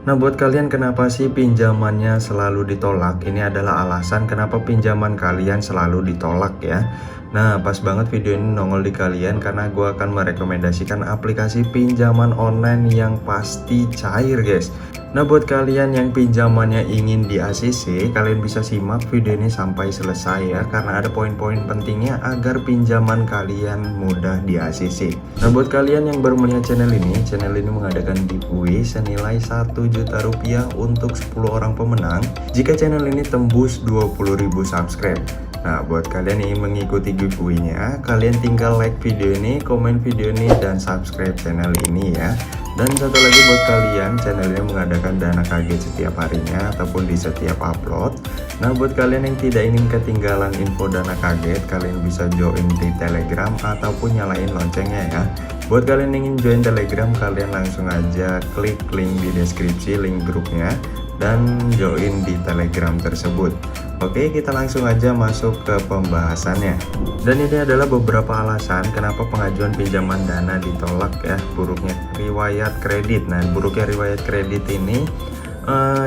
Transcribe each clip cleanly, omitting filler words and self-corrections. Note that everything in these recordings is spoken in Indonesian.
Nah, buat kalian kenapa sih pinjamannya selalu ditolak? Ini adalah alasan kenapa pinjaman kalian selalu ditolak ya. Nah, pas banget video ini nongol di kalian karena gue akan merekomendasikan aplikasi pinjaman online yang pasti cair guys. Nah, buat kalian yang pinjamannya ingin di ACC, kalian bisa simak video ini sampai selesai ya, karena ada poin-poin pentingnya agar pinjaman kalian mudah di ACC. Nah, buat kalian yang baru melihat channel ini mengadakan giveaway senilai 1 juta rupiah untuk 10 orang pemenang jika channel ini tembus 20.000 subscribe. Nah, buat kalian yang mengikuti giveaway-nya, kalian tinggal like video ini, komen video ini, dan subscribe channel ini ya. Dan satu lagi buat kalian, channel ini mengadakan dana kaget setiap harinya ataupun di setiap upload. Nah, buat kalian yang tidak ingin ketinggalan info dana kaget, kalian bisa join di Telegram ataupun nyalain loncengnya ya. Buat kalian yang ingin join Telegram, kalian langsung aja klik link di deskripsi, link grupnya, dan join di Telegram tersebut. Oke, kita langsung aja masuk ke pembahasannya. Dan ini adalah beberapa alasan kenapa pengajuan pinjaman dana ditolak ya. Buruknya riwayat kredit. Nah, buruknya riwayat kredit ini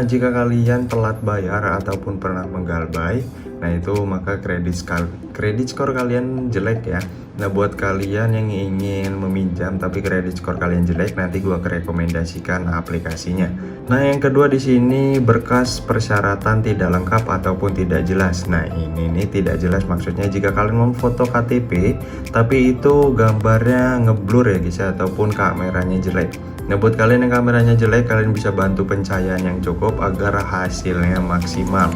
jika kalian telat bayar ataupun pernah menggalbay, nah itu maka kredit skor kalian jelek ya. Nah, buat kalian yang ingin meminjam tapi kredit skor kalian jelek, nanti gua rekomendasikan aplikasinya. Nah, yang kedua di sini berkas persyaratan tidak lengkap ataupun tidak jelas. Nah, ini nih tidak jelas maksudnya jika kalian memfoto KTP tapi itu gambarnya ngeblur ya guys, ataupun kameranya jelek. Nah, buat kalian yang kameranya jelek, kalian bisa bantu pencahayaan yang cukup agar hasilnya maksimal.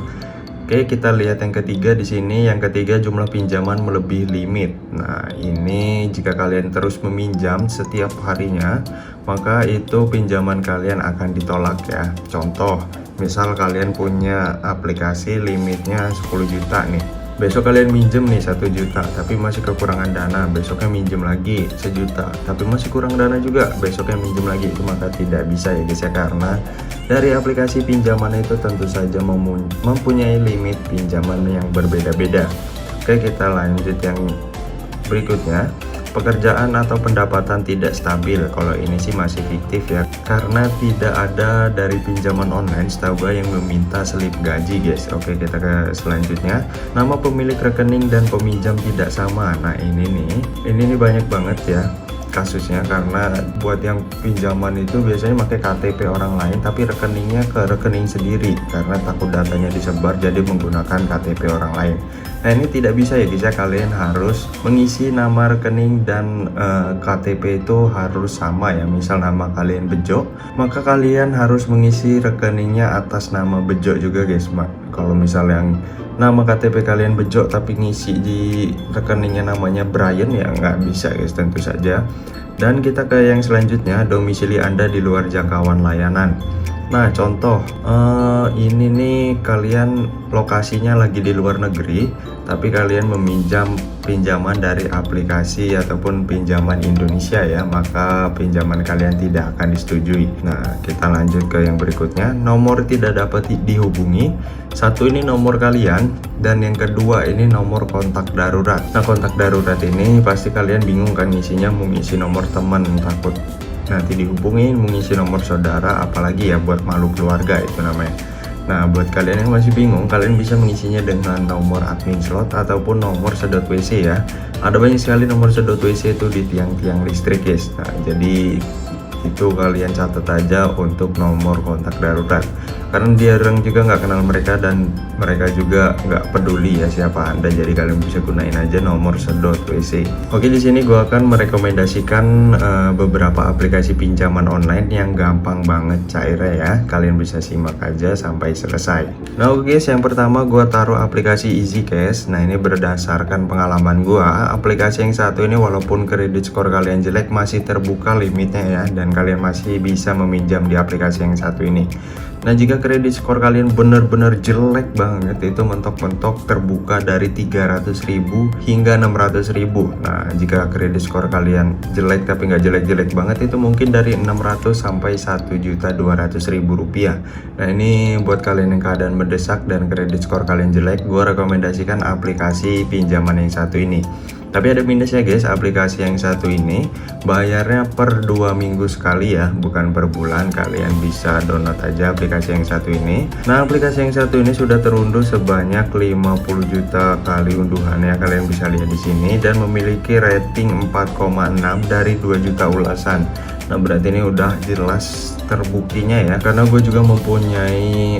Oke, kita lihat yang ketiga di sini. Yang ketiga, jumlah pinjaman melebihi limit. Nah, ini jika kalian terus meminjam setiap harinya, maka itu pinjaman kalian akan ditolak ya. Contoh, misal kalian punya aplikasi limitnya 10 juta nih. Besok kalian minjem nih 1 juta tapi masih kekurangan dana, besoknya minjem lagi 1 juta tapi masih kurang dana juga, besoknya minjem lagi, itu maka tidak bisa ya guys ya, karena dari aplikasi pinjaman itu tentu saja mempunyai limit pinjaman yang berbeda-beda. Oke, kita lanjut yang berikutnya. Pekerjaan atau pendapatan tidak stabil. Kalau ini sih masih fiktif ya, karena tidak ada dari pinjaman online setahu gue yang meminta slip gaji guys. Oke, kita ke selanjutnya. Nama pemilik rekening dan peminjam tidak sama. Nah, ini nih banyak banget ya kasusnya, karena buat yang pinjaman itu biasanya pakai KTP orang lain tapi rekeningnya ke rekening sendiri karena takut datanya disebar, jadi menggunakan KTP orang lain. Nah, ini tidak bisa ya guys ya, kalian harus mengisi nama rekening dan KTP itu harus sama ya. Misal nama kalian Bejo, maka kalian harus mengisi rekeningnya atas nama Bejo juga guys. Kalau misal yang nama KTP kalian Bejo tapi ngisi di rekeningnya namanya Brian, ya nggak bisa guys, tentu saja. Dan kita ke yang selanjutnya, domisili Anda di luar jangkauan layanan. Nah, contoh ini nih, kalian lokasinya lagi di luar negeri tapi kalian meminjam pinjaman dari aplikasi ataupun pinjaman Indonesia ya, maka pinjaman kalian tidak akan disetujui. Nah, kita lanjut ke yang berikutnya. Nomor tidak dapat dihubungi. Satu, ini nomor kalian, dan yang kedua ini nomor kontak darurat. Nah, kontak darurat ini pasti kalian bingung kan ngisinya, mau ngisi nomor teman takut nanti dihubungin, mengisi nomor saudara, apalagi ya buat malu keluarga itu namanya. Nah, buat kalian yang masih bingung, kalian bisa mengisinya dengan nomor admin slot ataupun nomor sedot WC ya. Ada banyak sekali nomor sedot WC itu di tiang-tiang listrik guys. Nah, jadi itu kalian catat aja untuk nomor kontak darurat, karena dia orang juga nggak kenal mereka dan mereka juga nggak peduli ya siapa Anda, jadi kalian bisa gunain aja nomor sedot WC. Oke, di sini gua akan merekomendasikan beberapa aplikasi pinjaman online yang gampang banget cairnya ya. Kalian bisa simak aja sampai selesai. Nah, oke guys, yang pertama gua taruh aplikasi Easy Cash. Nah, ini berdasarkan pengalaman gua, aplikasi yang satu ini walaupun kredit skor kalian jelek masih terbuka limitnya ya, dan kalian masih bisa meminjam di aplikasi yang satu ini. Nah, jika kredit skor kalian bener-bener jelek banget, itu mentok-mentok terbuka dari 300.000 hingga 600.000. Nah, jika kredit skor kalian jelek tapi nggak jelek-jelek banget, itu mungkin dari 600 sampai 1.200.000 rupiah. Nah, ini buat kalian yang keadaan mendesak dan kredit skor kalian jelek, gue rekomendasikan aplikasi pinjaman yang satu ini. Tapi ada minusnya guys, aplikasi yang satu ini bayarnya per 2 minggu sekali ya, bukan per bulan. Kalian bisa download aja aplikasi yang satu ini. Nah, aplikasi yang satu ini sudah terunduh sebanyak 50 juta kali unduhannya, kalian bisa lihat di sini, dan memiliki rating 4,6 dari 2 juta ulasan. Nah, berarti ini udah jelas terbuktinya ya, karena gue juga mempunyai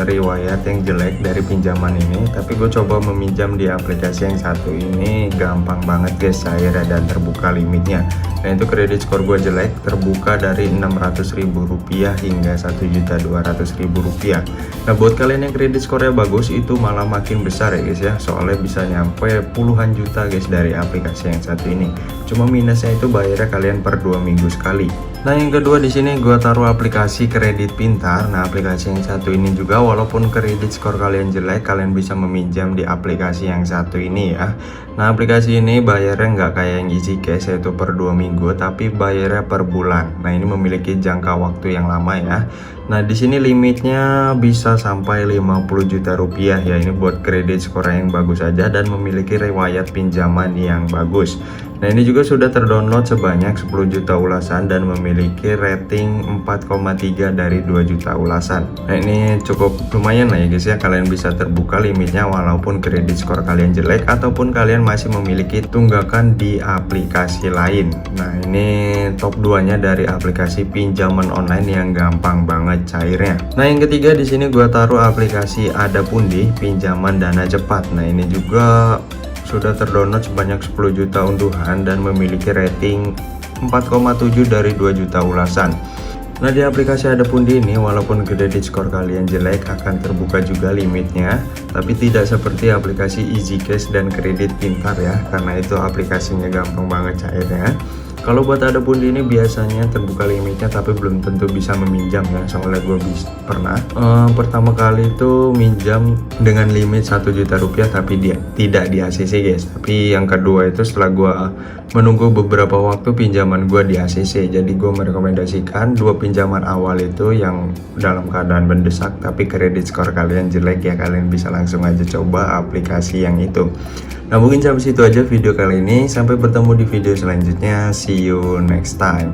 riwayat yang jelek dari pinjaman ini, tapi gue coba meminjam di aplikasi yang satu ini, gampang banget guys, cair dan terbuka limitnya. Nah, itu kredit skor gue jelek, terbuka dari Rp600.000 hingga Rp1.200.000. Nah, buat kalian yang kredit skornya bagus, itu malah makin besar ya guys ya, soalnya bisa nyampe puluhan juta guys dari aplikasi yang satu ini. Cuma minusnya itu bayarnya kalian per 2 minggu sekali. Nah, yang kedua di sini gue taruh aplikasi kredit pintar. Nah, aplikasi yang satu ini juga, walaupun kredit skor kalian jelek, kalian bisa meminjam di aplikasi yang satu ini ya. Nah, aplikasi ini bayarnya nggak kayak yang Easy Cash, yaitu per 2 minggu, tapi bayarnya per bulan. Nah, ini memiliki jangka waktu yang lama ya. Nah, di sini limitnya bisa sampai Rp50 juta ya. Ini buat kredit skor yang bagus aja dan memiliki riwayat pinjaman yang bagus. Nah, ini juga sudah terdownload sebanyak 10 juta ulasan dan memiliki rating 4,3 dari 2 juta ulasan. Nah, ini cukup lumayan lah ya guys ya, kalian bisa terbuka limitnya walaupun kredit skor kalian jelek ataupun kalian masih memiliki tunggakan di aplikasi lain. Nah, ini top 2-nya dari aplikasi pinjaman online yang gampang banget cairnya. Nah, yang ketiga di sini gua taruh aplikasi Adapundi, pinjaman dana cepat. Nah, ini juga sudah terdownload sebanyak 10 juta unduhan dan memiliki rating 4,7 dari 2 juta ulasan. Nah, di aplikasi Adapundi ini, walaupun kredit skor kalian jelek, akan terbuka juga limitnya, tapi tidak seperti aplikasi Easy Cash dan kredit pintar ya, karena itu aplikasinya gampang banget cairnya. Kalau buat Adapundi ini biasanya terbuka limitnya tapi belum tentu bisa meminjam ya, soalnya gue pernah pertama kali itu minjam dengan limit Rp1 juta tapi dia tidak di ACC guys. Tapi yang kedua itu setelah gue menunggu beberapa waktu pinjaman gue di ACC, jadi gue merekomendasikan 2 pinjaman awal itu yang dalam keadaan mendesak tapi kredit skor kalian jelek ya, kalian bisa langsung aja coba aplikasi yang itu. Nah, mungkin sampai situ aja video kali ini. Sampai bertemu di video selanjutnya. See you next time.